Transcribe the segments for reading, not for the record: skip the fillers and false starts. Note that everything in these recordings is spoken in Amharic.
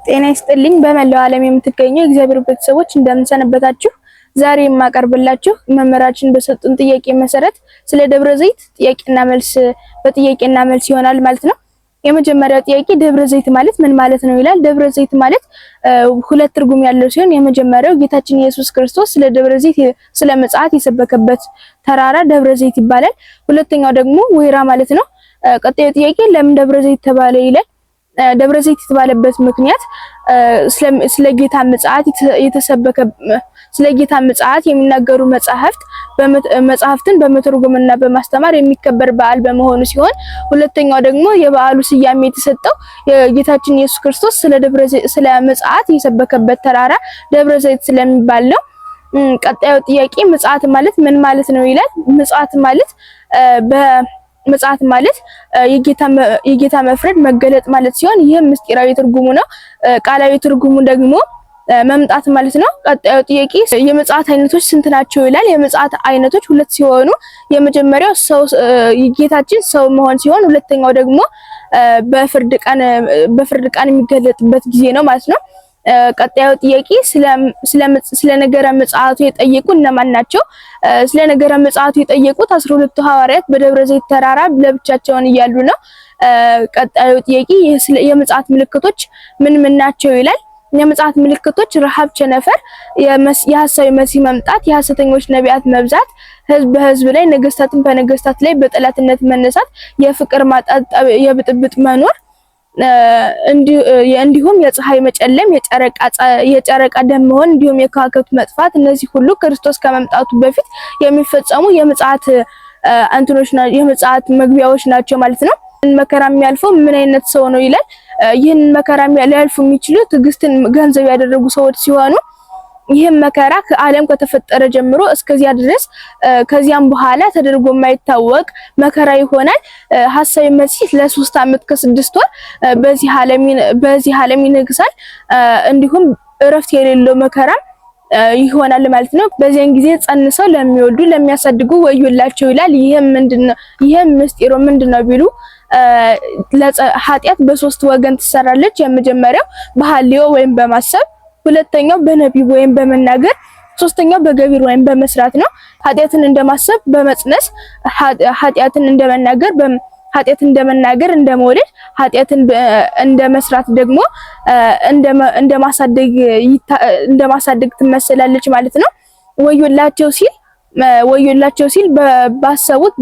ጤና ይስጥልኝ በመላው ዓለም የምትገኙ የእግዚአብሔር ቤተሰቦች እንደምን ሰነበታችሁ? ዛሬ የማቀርብላችሁ መምህራችን በሰጡን ጥያቄ መሰረት ስለ ደብረ ዘይት በጥያቄና መልስ ይሆናል ማለት ነው። የመጀመሪያው ጥያቄ ደብረ ዘይት ማለት ምን ማለት ነው ይላል። ደብረ ዘይት ማለት ሁለት ትርጉም ያለው ሲሆን የመጀመሪያው ጌታችን ኢየሱስ ክርስቶስ ስለ ደብረ ዘይት ስለ ምጽአት የሰበከበት ተራራ ደብረ ዘይት ይባላል። ሁለተኛው ደግሞ ወይራ ማለት ነው። ቀጣዩ ጥያቄ ለምን ደብረ ዘይት ተባለ ይላል። ደብረ ዘይት የተባለበት ምክንያት ስለ ጌታ ምጽአት የሚናገሩ መጽሐፍትን በመተርጎምና በማስተማር የሚከበር በዓል በመሆኑ ሲሆን ሁለተኛው ደግሞ የበዓሉ ስያሜ የተሰጠው የጌታችን ኢየሱስ ክርስቶስ ስለ ምጽአት የሰበከበት ተራራ ደብረ ዘይት ስለሚባል ነው። ቀጣዩ ጥያቄ ምጽአት ማለት ምን ማለት ነው ይላል። ምጽአት ማለት የጌታ መፍረድ መገለጥ ማለት ሲሆን ይህም ምስጢራዊ ትርጉሙ ነው። ቃላዊ ትርጉሙ ደግሞ መምጣት ማለት ነው። ቀጣዩ ጥያቄ የምጽአት አይነቶች ስንት ናቸው ይላል። የምጽአት አይነቶች ሁለት ሲሆኑ የመጀመሪያው ጌታችን ሰው መሆን ሲሆን ሁለተኛው ደግሞ በፍርድ ቀን የሚገለጥበት ጊዜ ነው ማለት ነው። ቀጣዩ ጥያቄ ስለ ነገረ ምጽአቱ የጠየቁ እነማን ናቸው? ስለ ነገረ ምጽአቱ የጠየቁት 12ቱ ሐዋርያት በደብረ ዘይት ተራራ ለብቻቸውን እያሉ ነው። ቀጣዩ ጥያቄ የምጽአት ምልክቶች ምን ናቸው ይላል። የምጽአት ምልክቶች ረሃብ፣ ቸነፈር፣ የሐሳዊ መሲህ መምጣት፣ የሐሰተኞች ነቢያት መብዛት፣ ህዝብ በህዝብ ላይ፣ ነገስታትን በነገስታት ላይ በጠላትነት መነሳት፣ የፍቅር ማጣት፣ የብጥብጥ መኖር እንዲሁም የፀሐይ መጨለም፣ የጨረቃ ደም መሆን እንዲሁም የከዋክብት መጥፋት እነዚህ ሁሉ ክርስቶስ ከመምጣቱ በፊት የሚፈጸሙ የምጽአት መግቢያዎች ናቸው ማለት ነው። መከራ የሚያልፈው ምን አይነት ሰው ነው ይላል። ይህን መከራ ሊያልፉ የሚችሉ ትዕግስትን ገንዘብ ያደረጉ ሰዎች ሲሆኑ ይህም መከራ ከዓለም ከተፈጠረ ጀምሮ እስከዚያ ድረስ ከዚያም በኋላ ተደርጎ የማይታወቅ መከራ ይሆናል። ሐሳዊ መሲህ ለ3 ዓመት ከ6 ወር በዚህ ዓለም ይነግሳል። እንዲሁም እረፍት የሌለው መከራ ይሆናል ማለት ነው። በዚያን ጊዜ ጸንሰው ለሚወልዱ ለሚያሳድጉ ወዮላቸው ይላል። ይህም ምስጢሩ ምንድነው ቢሉ ኃጢአት በሶስት ወገን ትሰራለች። የመጀመሪያው በሐልዮ ወይም በማሰብ፣ ሁለተኛው በነቢብ ወይም በመናገር፣ ሶስተኛው በገቢር ወይም በመስራት ነው። ኃጢአትን እንደማሰብ በመጽነስ፣ ኃጢአትን እንደመናገር እንደመውለድ፣ ኃጢአትን እንደመስራት ደግሞ እንደማሳደግ ትመስላለች ማለት ነው። ወዮላቸው ሲል ባሰቡት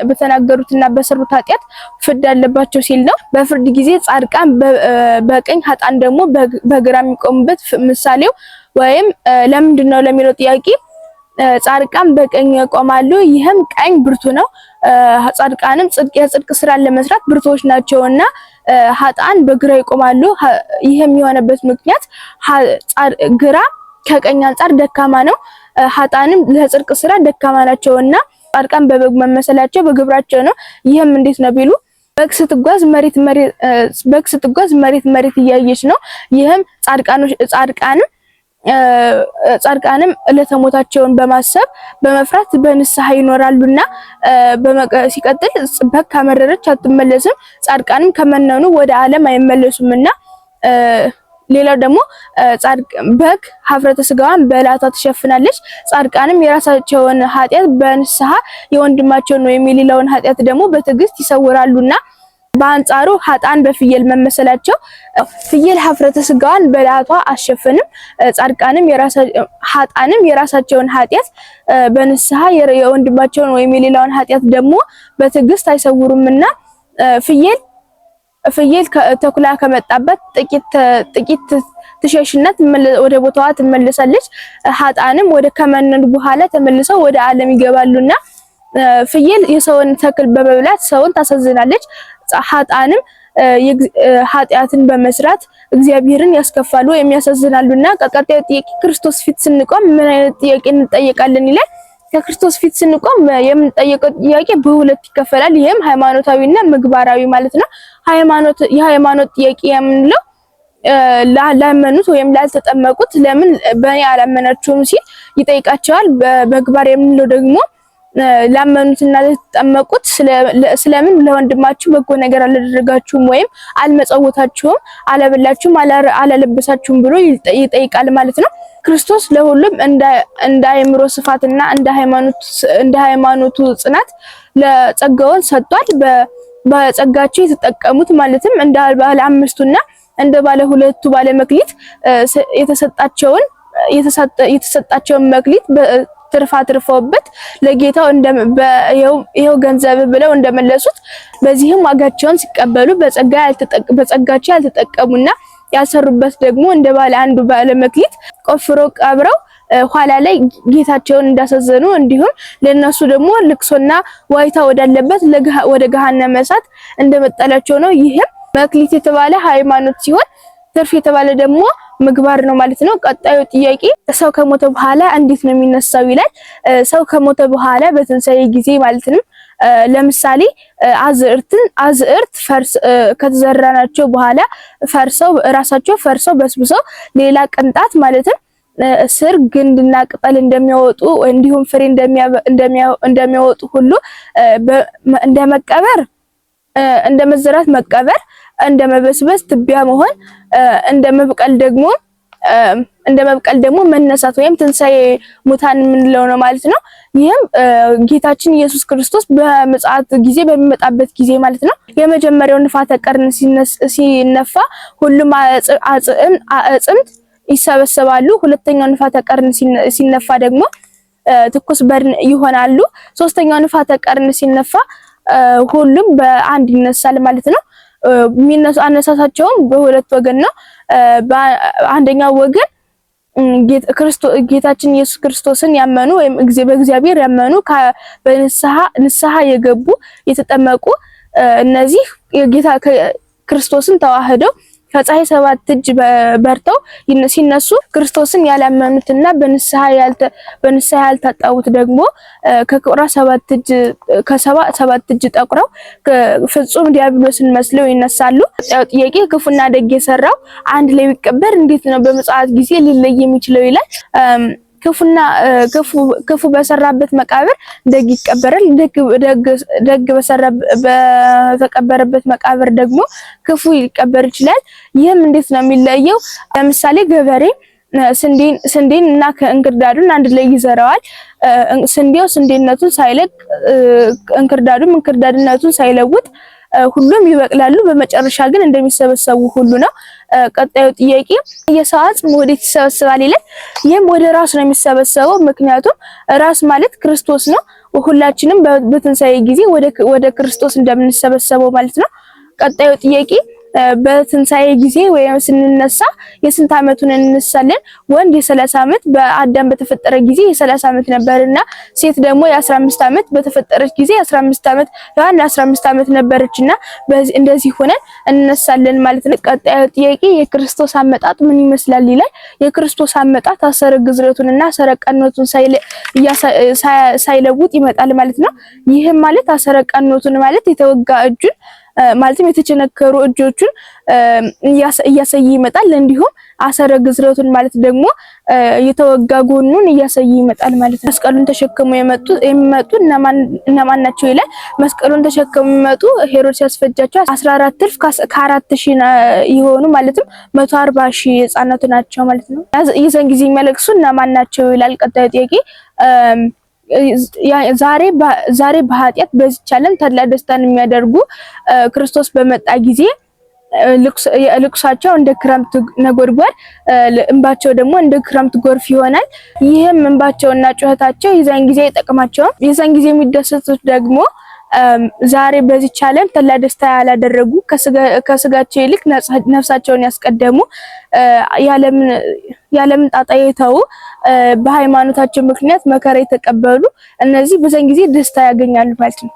በተናገሩትና በሰሩት ኃጢአት ፍርድ አለባቸው ሲል ነው። በፍርድ ጊዜ ጻድቃን በቀኝ ኃጥአን ደግሞ በግራ የሚቆሙበት ምሳሌው ወይም ለምንድነው ለሚለው ጥያቄ ጻድቃን በቀኝ ይቆማሉ። ይህም ቀኝ ብርቱ ነው። ጻድቃንም የጽድቅ ስራን ለመስራት ብርቶች ናቸውና ኃጥአን በግራ ይቆማሉ። ይህም የሆነበት ምክንያት ግራ ከቀኝ አንፃር ደካማ ነው። ኃጥአንም ለጽድቅ ስራ ደካማ ናቸውና ጻድቃን በበግ መመሰላቸው በግብራቸው ነው። ይህም እንዴት ነው ቢሉ በግ ስትጓዝ መሬት እያየች ነው። ይህም ጻድቃንም ለተሞታቸውን በማሰብ በመፍራት በንስሐ ይኖራሉና ሲቀጥል በግ ካመረረች አትመለስም፣ ጻድቃንም ከመነኑ ወደ ዓለም አይመለሱምና ሌላው ደግሞ በግ ሀፍረተ ስጋዋን በላቷ ትሸፍናለች። ጻድቃንም የራሳቸውን ኃጢአት በንስሐ የወንድማቸውን ወይም የሌላውን ኃጢአት ደግሞ በትዕግስት ይሰውራሉና በአንጻሩ ኃጥአን በፍየል መመሰላቸው ፍየል ሀፍረተ ስጋዋን በላቷ አትሸፍንም። ኃጥአንም የራሳቸውን ኃጢአት በንስሐ የወንድማቸውን ወይም የሌላውን ኃጢአት ደግሞ በትዕግስት አይሰውሩምና ፍየል ተኩላ ከመጣበት ጥቂት ትሸሽና ወደ ቦታዋ ትመለሳለች። ኃጥአንም ወደ ከመነኑ በኋላ ተመልሰው ወደ ዓለም ይገባሉና ፍየል የሰውን ተክል በመብላት ሰውን ታሳዝናለች። ኃጥአንም ኃጢአትን በመስራት እግዚአብሔርን ያስከፋሉ ወይም ያሳዝናሉና ቀጣዩ ጥያቄ ክርስቶስ ፊት ስንቆም ምን አይነት ጥያቄ እንጠየቃለን ይላል። ከክርስቶስ ፊት ስንቆም የምንጠየቀው ጥያቄ በሁለት ይከፈላል። ይሄም ሃይማኖታዊና ምግባራዊ ማለት ነው። የሃይማኖት ጥያቄ የምንለው ላመኑት ወይም ላልተጠመቁት ለምን በእኔ አላመናችሁም ሲል ይጠይቃቸዋል። በምግባር የምንለው ደግሞ ላመኑትና ለተጠመቁት ስለምን ለወንድማችሁ በጎ ነገር አላደረጋችሁም ወይም አልመጸወታችሁም፣ አላበላችሁም፣ አላለበሳችሁም ብሎ ይጠይቃል ማለት ነው። ክርስቶስ ለሁሉም እንደ አእምሮ ስፋትና እንደ ሃይማኖቱ ጽናት ለጸጋውን ሰጥቷል። በጸጋቸው የተጠቀሙት ማለትም እንደ ባለ አምስቱና እንደ ባለ ሁለቱ ባለ መክሊት የተሰጣቸውን መክሊት ትርፈውበት ለጌታው ይሄው ገንዘብ ብለው እንደመለሱት በዚህም ዋጋቸውን ሲቀበሉ በጸጋቸው ያልተጠቀሙና ያልሰሩበት ደግሞ እንደ ባለ አንዱ ባለ መክሊት ቆፍሮ ቀብረው ኋላ ላይ ጌታቸውን እንዳሳዘኑ እንዲሁም ለነሱ ደግሞ ልቅሶና ዋይታ ወዳለበት ወደ ገሃነመ እሳት እንደመጣላቸው ነው። ይህም መክሊት የተባለ ሃይማኖት ሲሆን ትርፍ የተባለ ደግሞ ምግባር ነው ማለት ነው። ቀጣዩ ጥያቄ ሰው ከሞተ በኋላ እንዴት ነው የሚነሳው ይላል። ሰው ከሞተ በኋላ በትንሳኤ ጊዜ ማለትም ለምሳሌ አዝዕርት ከተዘራናቸው በኋላ ራሳቸው ፈርሰው በስብሰው ሌላ ቅንጣት ማለትም ስር ግንድና ቅጠል እንደሚያወጡ እንዲሁም ፍሬ እንደሚያወጡ ሁሉ እንደመቀበር እንደመዘራት መቀበር እንደመበስበስ ትቢያ መሆን እንደመብቀል ደግሞ መነሳት ወይም ትንሳኤ ሙታን የምንለው ነው ማለት ነው። ይህም ጌታችን ኢየሱስ ክርስቶስ በምጽአት ጊዜ በሚመጣበት ጊዜ ማለት ነው። የመጀመሪያው ንፋተ ቀርን ሲነፋ ሁሉም አጽምት ይሰበሰባሉ። ሁለተኛው ንፋተ ቀርን ሲነፋ ደግሞ ትኩስ በድን ይሆናሉ። ሶስተኛው ንፋተ ቀርን ሲነፋ ሁሉም በአንድ ይነሳል ማለት ነው። አነሳሳቸውም በሁለት ወገን ነው። በአንደኛው ወገን ጌታችን ኢየሱስ ክርስቶስን ያመኑ ወይም በእግዚአብሔር ያመኑ በንስሐ የገቡ የተጠመቁ እነዚህ የጌታ ክርስቶስን ተዋህደው ከፀሐይ 7 እጅ በርተው ሲነሱ ክርስቶስን ያላመኑትና በንስሐ ያልታጠቡት ደግሞ ከቁራ 7 እጅ ከ7 እጅ ጠቁረው ፍጹም ዲያብሎስን መስለው ይነሳሉ። ጥያቄ ክፉና ደግ የሰራው አንድ ላይ ቢቀበር እንዴት ነው በምጽአት ጊዜ ሊለይ የሚችለው ይላል። ክፉ በሰራበት መቃብር ደግ ይቀበራል። ደግ በተቀበረበት መቃብር ደግሞ ክፉ ሊቀበር ይችላል። ይህም እንዴት ነው የሚለየው? ለምሳሌ ገበሬ ስንዴን እና እንክርዳዱን አንድ ላይ ይዘራዋል። ስንዴው ስንዴነቱን ሳይለቅ እንክርዳዱም እንክርዳድነቱን ሳይለውጥ ሁሉም ይበቅላሉ። በመጨረሻ ግን እንደሚሰበሰቡ ሁሉ ነው። ቀጣዩ ጥያቄ የሰው አጽም ወዴት ይሰበሰባል ይላል። ይህም ወደ ራስ ነው የሚሰበሰበው። ምክንያቱም ራስ ማለት ክርስቶስ ነው። ሁላችንም በትንሳኤ ጊዜ ወደ ክርስቶስ እንደምንሰበሰበው ማለት ነው። ቀጣዩ ጥያቄ በትንሳኤ ጊዜ ወይም ስንነሳ የስንት ዓመቱን እንነሳለን? ወንድ የ30 ዓመት በአዳም በተፈጠረ ጊዜ የ30 ዓመት ነበርና ሴት ደግሞ የ15 ዓመት በተፈጠረች ጊዜ 15 ዓመት ያን 15 ዓመት ነበረችና እንደዚህ ሆነን እንነሳለን ማለት ነው። ቀጣዩ ጥያቄ የክርስቶስ አመጣጥ ምን ይመስላል ይላል። የክርስቶስ አመጣጥ አሰረ ግዝረቱንና አሰረ ቀኖቱን ሳይለውጥ ይመጣል ማለት ነው። ይህም ማለት አሰረ ቀኖቱን ማለት የተወጋ እጁን ማለትም የተቸነከሩ እጆቹን እያሳየ ይመጣል። እንዲሁም አሰረ ግዝረቱን ማለት ደግሞ የተወጋ ጎኑን እያሳየ ይመጣል ማለት ነው። መስቀሉን ተሸክመው የሚመጡ እነማን ናቸው ይላል። መስቀሉን ተሸክመው የሚመጡ ሄሮድስ ያስፈጃቸው 14,000 ከ4,000 የሆኑ ማለትም 140,000 ህፃናት ናቸው ማለት ነው። የዛን ጊዜ የሚያለቅሱ እነማን ናቸው ይላል። ቀጣዩ ጥያቄ ዛሬ በኃጢአት በዚች ዓለም ተድላ ደስታን የሚያደርጉ ክርስቶስ በመጣ ጊዜ ልቅሷቸው እንደ ክረምት ነጎድጓድ እንባቸው ደግሞ እንደ ክረምት ጎርፍ ይሆናል። ይህም እንባቸውና ጩኸታቸው የዛን ጊዜ አይጠቅማቸውም። የዛን ጊዜ የሚደሰቱት ደግሞ ዛሬ በዚች ዓለም ተድላ ደስታ ያላደረጉ ከስጋቸው ይልቅ ነፍሳቸውን ያስቀደሙ ያለምን ጣጣ የተው በሃይማኖታቸው ምክንያት መከራ የተቀበሉ እነዚህ በዛን ጊዜ ደስታ ያገኛሉ ማለት ነው።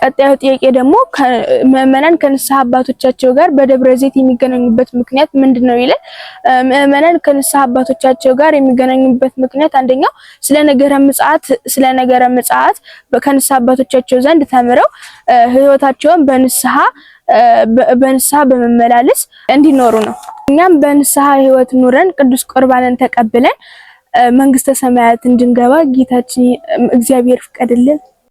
ቀጣዩ ጥያቄ ደግሞ ምዕመናን ከንስሐ አባቶቻቸው ጋር በደብረ ዘይት የሚገናኙበት ምክንያት ምንድነው ይላል። ምዕመናን ከንስሐ አባቶቻቸው ጋር የሚገናኙበት ምክንያት አንደኛው ስለ ነገረ ምጽአት ከንስሐ አባቶቻቸው ዘንድ ተምረው ህይወታቸውን በንስሐ በመመላለስ እንዲኖሩ ነው። እኛም በንስሐ ህይወት ኑረን ቅዱስ ቁርባንን ተቀብለን መንግስተ ሰማያት እንድንገባ ጌታችን እግዚአብሔር ፍቀድልን።